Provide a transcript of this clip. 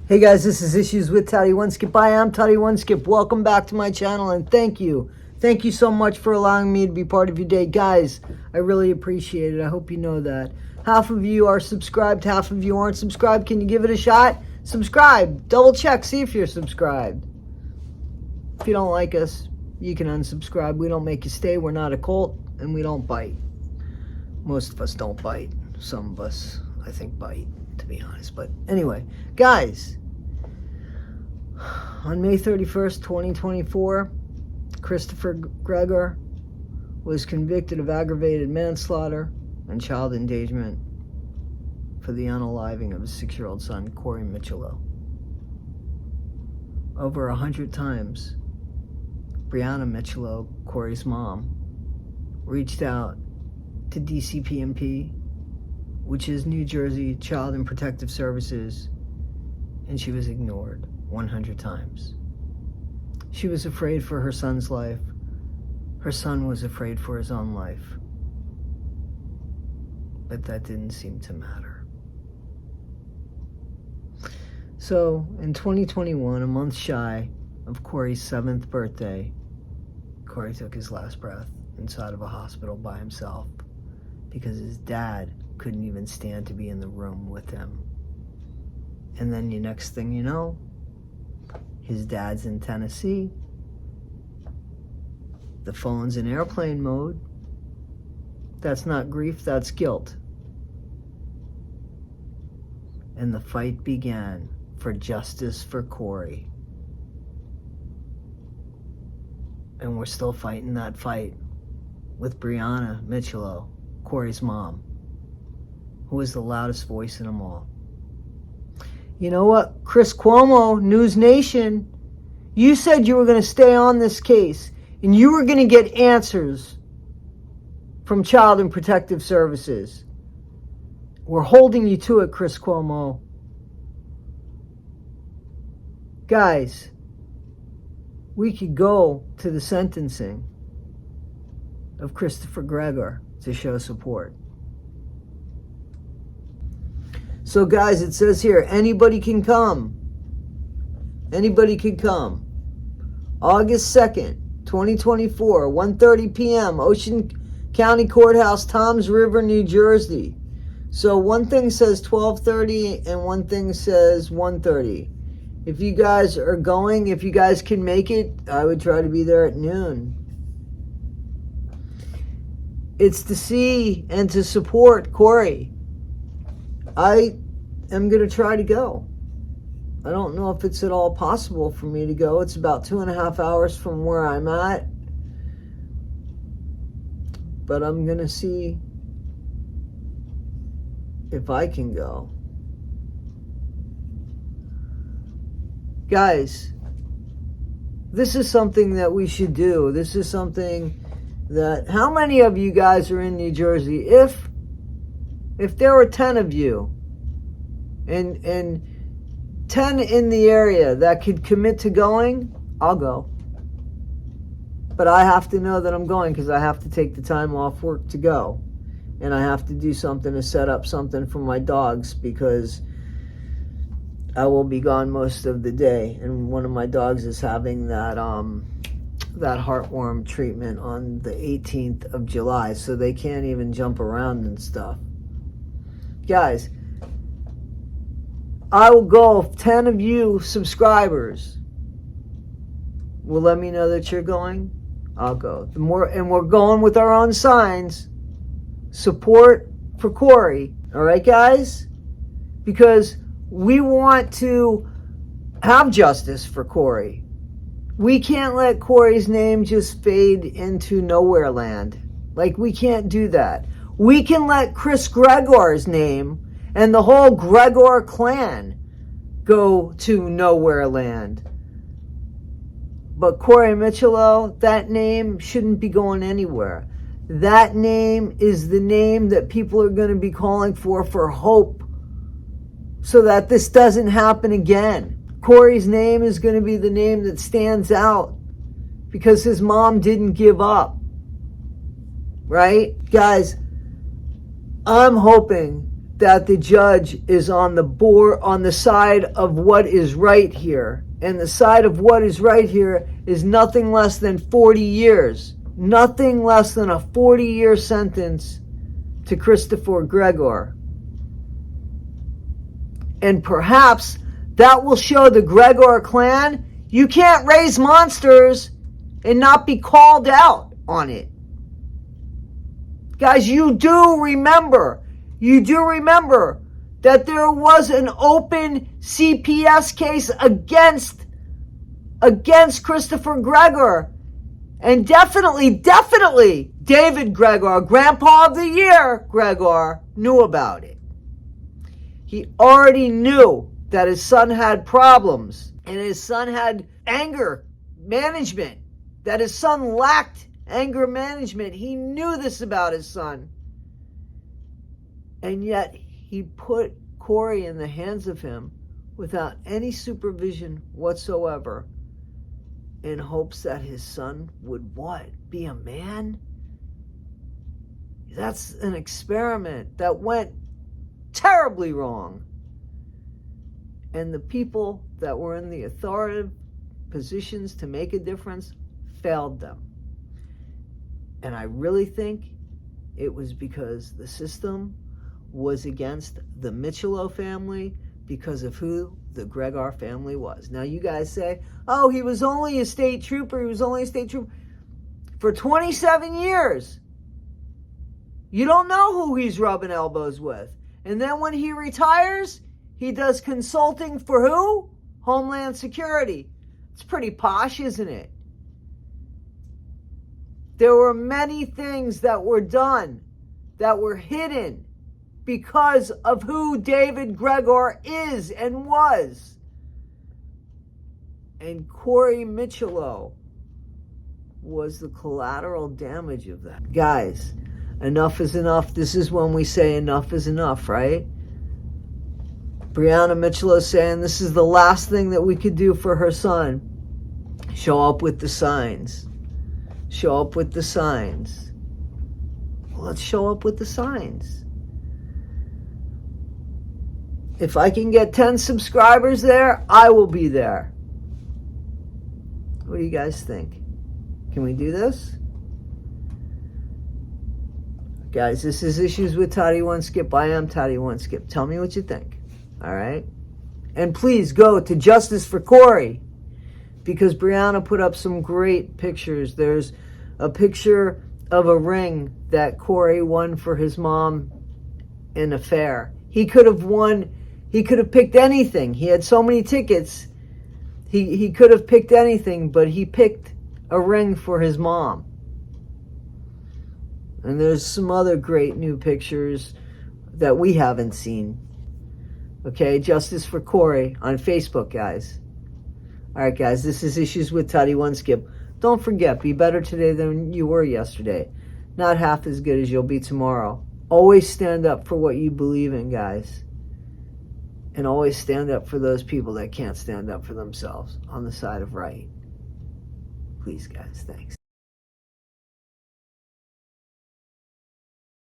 Hey guys, this is Issues with Toddy One Skip. I am Toddy One Skip. Welcome back to my channel and thank you. Thank you so much for allowing me to be part of your day. Guys, I really appreciate it. I hope you know that. Half of you are subscribed, half of you aren't subscribed. Can you give it a shot? Subscribe. Double check, see if you're subscribed. If you don't like us, you can unsubscribe. We don't make you stay. We're not a cult and we don't bite. Most of us don't bite. Some of us, I think, bite, to be honest. But anyway, guys, on May 31st, 2024, Christopher Gregor was convicted of aggravated manslaughter and child endangerment for the unaliving of his 6-year-old son, Corey Micciolo. Over 100 times, Brianna Micciolo, Corey's mom, reached out to DCPMP, which is New Jersey Child and Protective Services, and she was ignored 100 times. She was afraid for her son's life. Her son was afraid for his own life. But that didn't seem to matter. So, in 2021, a month shy of Corey's 7th birthday, Corey took his last breath inside of a hospital by himself because his dad couldn't even stand to be in the room with him. And then the next thing you know, his dad's in Tennessee. The phone's in airplane mode. That's not grief, that's guilt. And the fight began for justice for Corey. And we're still fighting that fight with Brianna Micciolo, Corey's mom, who is the loudest voice in them all. You know what? Chris Cuomo, News Nation, you said you were going to stay on this case and you were going to get answers from Child and Protective Services. We're holding you to it, Chris Cuomo. Guys, we could go to the sentencing of Christopher Gregor to show support. So guys, it says here, anybody can come. Anybody can come. August 2nd, 2024, 1:30 p.m., Ocean County Courthouse, Toms River, New Jersey. So one thing says 12:30 and one thing says 1:30. If you guys are going, if you guys can make it, I would try to be there at noon. It's to see and to support Corey. I am going to try to go. I don't know if it's at all possible for me to go. It's about 2.5 hours from where I'm at. But I'm going to see if I can go. Guys, this is something that we should do. This is something that, how many of you guys are in New Jersey? If there were 10 of you and 10 in the area that could commit to going, I'll go. But I have to know that I'm going because I have to take the time off work to go. And I have to do something to set up something for my dogs because I will be gone most of the day. And one of my dogs is having that heartworm treatment on the 18th of July. So they can't even jump around and stuff. Guys, I will go if 10 of you subscribers will let me know that you're going. I'll go. The more, and we're going with our own signs. Support for Corey. All right, guys? Because we want to have justice for Corey. We can't let Corey's name just fade into nowhere land. Like, we can't do that. We can let Chris Gregor's name and the whole Gregor clan go to nowhere land. But Corey Micciolo, that name shouldn't be going anywhere. That name is the name that people are going to be calling for hope so that this doesn't happen again. Corey's name is going to be the name that stands out because his mom didn't give up. Right? Guys, I'm hoping that the judge is on the side of what is right here. And the side of what is right here is nothing less than 40 years. Nothing less than a 40-year sentence to Christopher Gregor. And perhaps that will show the Gregor clan you can't raise monsters and not be called out on it. Guys, you do remember that there was an open CPS case against Christopher Gregor. And definitely, David Gregor, Grandpa of the Year Gregor, knew about it. He already knew that his son had problems and his son had anger management, that his son lacked anger management. He knew this about his son. And yet he put Corey in the hands of him without any supervision whatsoever, in hopes that his son would what? Be a man? That's an experiment that went terribly wrong. And the people that were in the authoritative positions to make a difference failed them. And I really think it was because the system was against the Micciolo family because of who the Gregor family was. Now you guys say, oh, he was only a state trooper. For 27 years. You don't know who he's rubbing elbows with. And then when he retires, he does consulting for who? Homeland Security. It's pretty posh, isn't it? There were many things that were done that were hidden because of who David Gregor is and was. And Corey Micciolo was the collateral damage of that. Guys, enough is enough. This is when we say enough is enough, right? Brianna Micciolo saying this is the last thing that we could do for her son. Show up with the signs. Show up with the signs. Well, let's show up with the signs. If I can get 10 subscribers there, I will be there. What do you guys think? Can we do this? Guys, this is Issues with Toddy One Skip. I am Toddy One Skip. Tell me what you think. All right? And please go to Justice for Corey, because Brianna put up some great pictures. There's a picture of a ring that Corey won for his mom in a fair. He could have won. He could have picked anything. He had so many tickets. He could have picked anything, but he picked a ring for his mom. And there's some other great new pictures that we haven't seen. Okay, Justice for Corey on Facebook, guys. All right, guys, this is Issues with Toddy One Skip. Don't forget, be better today than you were yesterday. Not half as good as you'll be tomorrow. Always stand up for what you believe in, guys. And always stand up for those people that can't stand up for themselves on the side of right. Please, guys, thanks.